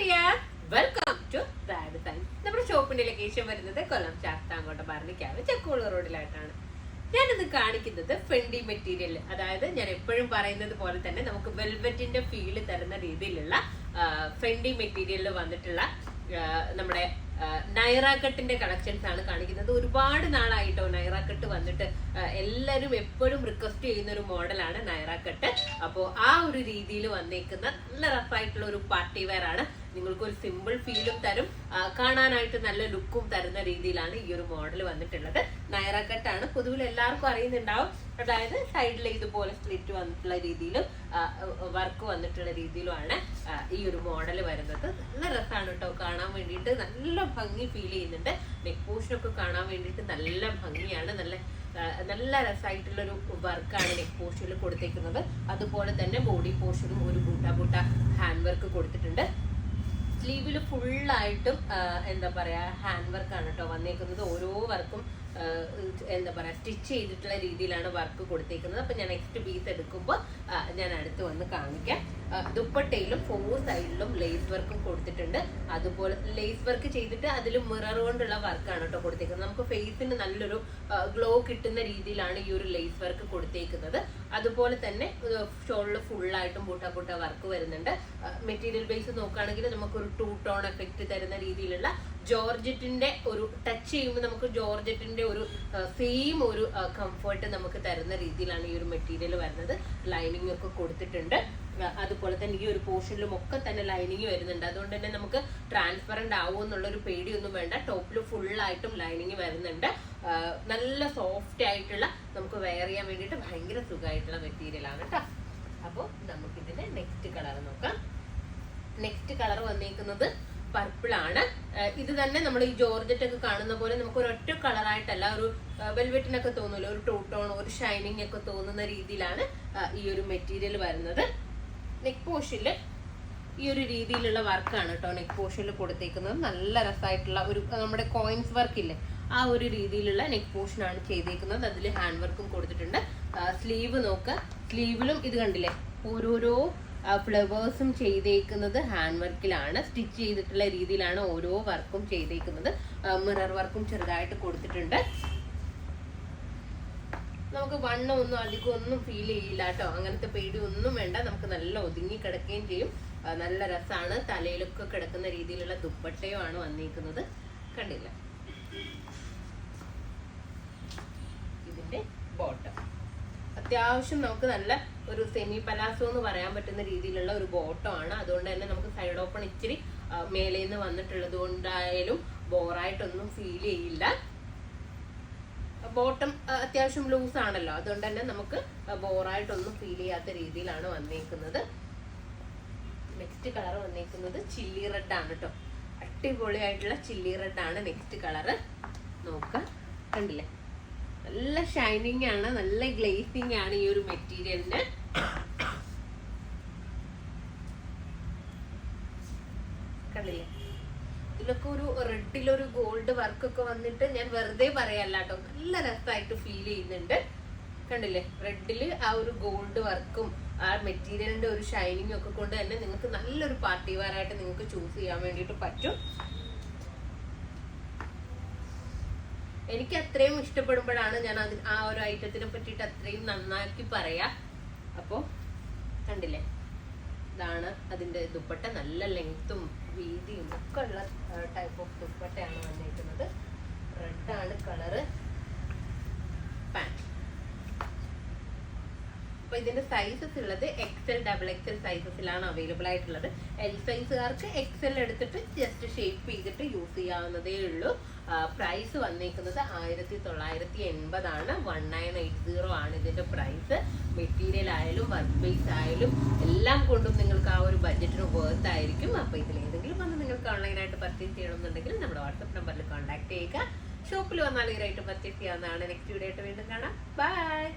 Dear, welcome to Rad Time. നമ്മുടെ ഷോപ്പിന്റെ location വരുന്നത് കൊല്ലം ശാസ്താംകോട്ട ഭരണിക്കാവ് ചെക്കോള് റോഡിലായിട്ടാണ്. ഞാനിന്ന് കാണിക്കുന്നത് ഫെൻഡി മെറ്റീരിയൽ, അതായത് ഞാൻ എപ്പോഴും പറയുന്നത് പോലെ തന്നെ നമുക്ക് വെൽവെറ്റിന്റെ ഫീല് തരുന്ന രീതിയിലുള്ള ഫെൻഡി മെറ്റീരിയലിൽ വന്നിട്ടുള്ള നമ്മുടെ നൈറ കട്ടിന്റെ കളക്ഷൻസ് ആണ് കാണിക്കുന്നത്. ഒരുപാട് നാളായിട്ടോ നൈറ കട്ട് വന്നിട്ട് എല്ലാവരും എപ്പോഴും റിക്വസ്റ്റ് ചെയ്യുന്ന ഒരു മോഡലാണ് നൈറ കട്ട്. അപ്പോൾ ആ ഒരു രീതിയിൽ വന്നേക്കുന്ന നല്ല റഫായിട്ടുള്ള ഒരു പാർട്ടി വെയർ ആണ്. നിങ്ങൾക്ക് ഒരു സിമ്പിൾ ഫീലും തരും, കാണാനായിട്ട് നല്ല ലുക്കും തരുന്ന രീതിയിലാണ് ഈ ഒരു മോഡൽ വന്നിട്ടുള്ളത്. നൈറ കട്ടാണ്, പൊതുവിൽ എല്ലാവർക്കും അറിയുന്നുണ്ടാവും. അതായത് സൈഡിൽ ഇതുപോലെ സ്ലിറ്റ് വന്നിട്ടുള്ള രീതിയിലും വർക്ക് വന്നിട്ടുള്ള രീതിയിലുമാണ് ഈ ഒരു മോഡൽ വരുന്നത്. നല്ല രസമാണ് കേട്ടോ കാണാൻ വേണ്ടിയിട്ട്, നല്ല ഭംഗി ഫീൽ ചെയ്യുന്നുണ്ട്. നെക്ക് പോർഷനൊക്കെ കാണാൻ വേണ്ടിയിട്ട് നല്ല ഭംഗിയാണ്, നല്ല രസമായിട്ടുള്ളൊരു വർക്കാണ് നെക്ക് പോർഷനിൽ കൊടുത്തേക്കുന്നത്. അതുപോലെ തന്നെ ബോഡി പോർഷനും ഒരു ബൂട്ട ഹാൻഡ് വർക്ക് കൊടുത്തിട്ടുണ്ട്. സ്ലീവില് ഫുള്ളായിട്ടും എന്താ പറയാ ഹാൻഡ് വർക്കാണ് കേട്ടോ വന്നേക്കുന്നത്. ഓരോ വർക്കും എന്താ പറയാ സ്റ്റിച്ച് ചെയ്തിട്ടുള്ള രീതിയിലാണ് വർക്ക് കൊടുത്തേക്കുന്നത്. അപ്പൊ ഞാൻ നെക്സ്റ്റ് പീസ് എടുക്കുമ്പോൾ ഞാൻ അടുത്ത് വന്ന് കാണിക്കാം. ദുപ്പട്ടയിലും 4 സൈഡിലും ലേസ് വർക്കും കൊടുത്തിട്ടുണ്ട്. അതുപോലെ ലേസ് വർക്ക് ചെയ്തിട്ട് അതിൽ മിറർ കൊണ്ടുള്ള വർക്കാണ് കേട്ടോ കൊടുത്തേക്കുന്നത്. നമുക്ക് ഫേസിന് നല്ലൊരു ഗ്ലോ കിട്ടുന്ന രീതിയിലാണ് ഈ ഒരു ലേസ് വർക്ക് കൊടുത്തേക്കുന്നത്. അതുപോലെ തന്നെ ഷോളിൽ ഫുള്ളായിട്ടും ബൂട്ട വർക്ക് വരുന്നുണ്ട്. മെറ്റീരിയൽ ബേസ് നോക്കുകയാണെങ്കിൽ നമുക്കൊരു 2 ടോൺ എഫക്റ്റ് തരുന്ന രീതിയിലുള്ള ജോർജറ്റിന്റെ ഒരു ടച്ച് ചെയ്യുമ്പോൾ നമുക്ക് ജോർജറ്റിന്റെ ഒരു സെയിം ഒരു കംഫർട്ട് നമുക്ക് തരുന്ന രീതിയിലാണ് ഈ ഒരു മെറ്റീരിയൽ വരുന്നത്. ലൈനിങ് ഒക്കെ കൊടുത്തിട്ടുണ്ട്. അതുപോലെ തന്നെ ഈ ഒരു പോർഷനിലും ഒക്കെ തന്നെ ലൈനിങ് വരുന്നുണ്ട്. അതുകൊണ്ട് തന്നെ നമുക്ക് ട്രാൻസ്പെറന്റ് ആവുമോ എന്നുള്ളൊരു പേടിയൊന്നും വേണ്ട. ടോപ്പിൽ ഫുള്ളായിട്ടും ലൈനിങ് വരുന്നുണ്ട്. നല്ല സോഫ്റ്റ് ആയിട്ടുള്ള നമുക്ക് വെയർ ചെയ്യാൻ വേണ്ടിയിട്ട് ഭയങ്കര സുഖമായിട്ടുള്ള മെറ്റീരിയൽ ആണ് കേട്ടോ. അപ്പോൾ നമുക്കിതിന്റെ നെക്സ്റ്റ് കളർ നോക്കാം. നെക്സ്റ്റ് കളർ വന്നേക്കുന്നത് പർപ്പിൾ ആണ്. ഇത് തന്നെ നമ്മൾ ഈ ജോർജറ്റ് ഒക്കെ കാണുന്ന പോലെ നമുക്ക് ഒരൊറ്റ കളറായിട്ടല്ല, ഒരു വെൽവെറ്റിനൊക്കെ തോന്നുമല്ലോ, ഒരു 2 ടോൺ ഒരു ഷൈനിങ് ഒക്കെ തോന്നുന്ന രീതിയിലാണ് ഈ ഒരു മെറ്റീരിയൽ വരുന്നത്. നെക്ക് പോർഷനിൽ ഈ ഒരു രീതിയിലുള്ള വർക്കാണ് കേട്ടോ നെക്ക് പോർഷനിൽ കൊടുത്തേക്കുന്നത്. നല്ല രസമായിട്ടുള്ള ഒരു നമ്മുടെ കോയിൻസ് വർക്ക് ഇല്ലേ, ആ ഒരു രീതിയിലുള്ള നെക്ക് പോർഷൻ ആണ് ചെയ്തേക്കുന്നത്. അതിൽ ഹാൻഡ് വർക്കും കൊടുത്തിട്ടുണ്ട്. സ്ലീവ് നോക്കുക, സ്ലീവിലും ഇത് കണ്ടില്ലേ ഓരോരോ ഫ്ലവേഴ്സും ചെയ്തേക്കുന്നത് ഹാൻഡ് വർക്കിലാണ്. സ്റ്റിച്ച് ചെയ്തിട്ടുള്ള രീതിയിലാണ് ഓരോ വർക്കും ചെയ്തേക്കുന്നത്. മിറർ വർക്കും ചെറുതായിട്ട് കൊടുത്തിട്ടുണ്ട്. നമുക്ക് വണ്ണം ഒന്നും അധികം ഒന്നും ഫീൽ ചെയ്യില്ല കേട്ടോ, അങ്ങനത്തെ പേടി ഒന്നും വേണ്ട. നമുക്ക് നല്ല ഒതുങ്ങി കിടക്കുകയും ചെയ്യും. നല്ല രസമാണ്. തലയിലൊക്കെ കിടക്കുന്ന രീതിയിലുള്ള ദുപ്പട്ടയോ ആണ് വന്നിരിക്കുന്നത്. കണ്ടില്ല, ഇതിന്റെ ബോട്ടം അത്യാവശ്യം നമുക്ക് നല്ല ഒരു സെമി പലാസോ എന്ന് പറയാൻ പറ്റുന്ന രീതിയിലുള്ള ഒരു ബോട്ടം ആണ്. അതുകൊണ്ട് തന്നെ നമുക്ക് സൈഡ് ഓപ്പൺ ഇച്ചിരി മേലേന്ന് വന്നിട്ടുള്ളത് കൊണ്ടായാലും ബോറായിട്ടൊന്നും ഫീൽ ചെയ്യില്ല. ബോട്ടം അത്യാവശ്യം ലൂസ് ആണല്ലോ, അതുകൊണ്ട് തന്നെ നമുക്ക് ബോറായിട്ടൊന്നും ഫീൽ ചെയ്യാത്ത രീതിയിലാണ് വന്നേക്കുന്നത്. നെക്സ്റ്റ് കളർ വന്നേക്കുന്നത് ചില്ലി റെഡ് ആണ് കേട്ടോ. അടിപൊളിയായിട്ടുള്ള ചില്ലി റെഡ് ആണ് നെക്സ്റ്റ് കളറ്. നോക്കാം, കണ്ടില്ലേ നല്ല ഷൈനിങ് ആണ്, നല്ല ഗ്ലേസിങ് ആണ് ഈ ഒരു മെറ്റീരിയലിന്. കണ്ടില്ലേ, ഇതിലൊക്കെ ഒരു റെഡിലൊരു ഗോൾഡ് വർക്കൊക്കെ വന്നിട്ട് ഞാൻ വെറുതെ പറയല്ല കേട്ടോ, നല്ല രസമായിട്ട് ഫീൽ ചെയ്യുന്നുണ്ട്. കണ്ടില്ലേ, റെഡില് ആ ഒരു ഗോൾഡ് വർക്കും ആ മെറ്റീരിയലിന്റെ ഒരു ഷൈനിങ് ഒക്കെ കൊണ്ട് തന്നെ നിങ്ങൾക്ക് നല്ലൊരു പാർട്ടി വെയർ ആയിട്ട് നിങ്ങൾക്ക് ചൂസ് ചെയ്യാൻ വേണ്ടിയിട്ട് പറ്റും. എനിക്ക് അത്രയും ഇഷ്ടപ്പെടുമ്പോഴാണ് ഞാൻ ആ ഒരു ഐറ്റത്തിനെ പറ്റിയിട്ട് അത്രയും നന്നാക്കി പറയാ. അപ്പോൾ കണ്ടില്ലേ, ഇതാണ് അതിന്റെ ദുപ്പട്ട. നല്ല ലെങ്ത്തും വീതിയും ഒക്കെ ഉള്ള ടൈപ്പ് ഓഫ് ദുപ്പട്ടയാണ് വന്നിരിക്കുന്നത്. റെഡ് ആണ് കളറ്. പാന്റ്. അപ്പൊ ഇതിന്റെ സൈസസ് ഉള്ളത് XL, XXL സൈസസിലാണ് അവൈലബിൾ ആയിട്ടുള്ളത്. L സൈസുകാർക്ക് XL എടുത്തിട്ട് ജസ്റ്റ് ഷേപ്പ് ചെയ്തിട്ട് യൂസ് ചെയ്യാവുന്നതേ ഉള്ളൂ. പ്രൈസ് വന്നേക്കുന്നത് 1980 ആണ്. 1980 ആണ് ഇതിന്റെ പ്രൈസ്. മെറ്റീരിയൽ ആയാലും വർക്ക് ബേസ് ആയാലും എല്ലാം കൊണ്ടും നിങ്ങൾക്ക് ആ ഒരു ബഡ്ജറ്റിന് വർത്ത് ആയിരിക്കും. അപ്പൊ ഇതിൽ ഏതെങ്കിലും വന്ന് നിങ്ങൾക്ക് ഓൺലൈനായിട്ട് പർച്ചേസ് ചെയ്യണമെന്നുണ്ടെങ്കിൽ നമ്മുടെ വാട്സ്ആപ്പ് നമ്പറിൽ കോൺടാക്ട് ചെയ്യുക. ഷോപ്പിൽ വന്നാൽ ഈ റേറ്റ് പർച്ചേസ് ചെയ്യാവുന്നതാണ്. നെക്സ്റ്റ് വീഡിയോ ആയിട്ട് വീണ്ടും കാണാം. ബൈ.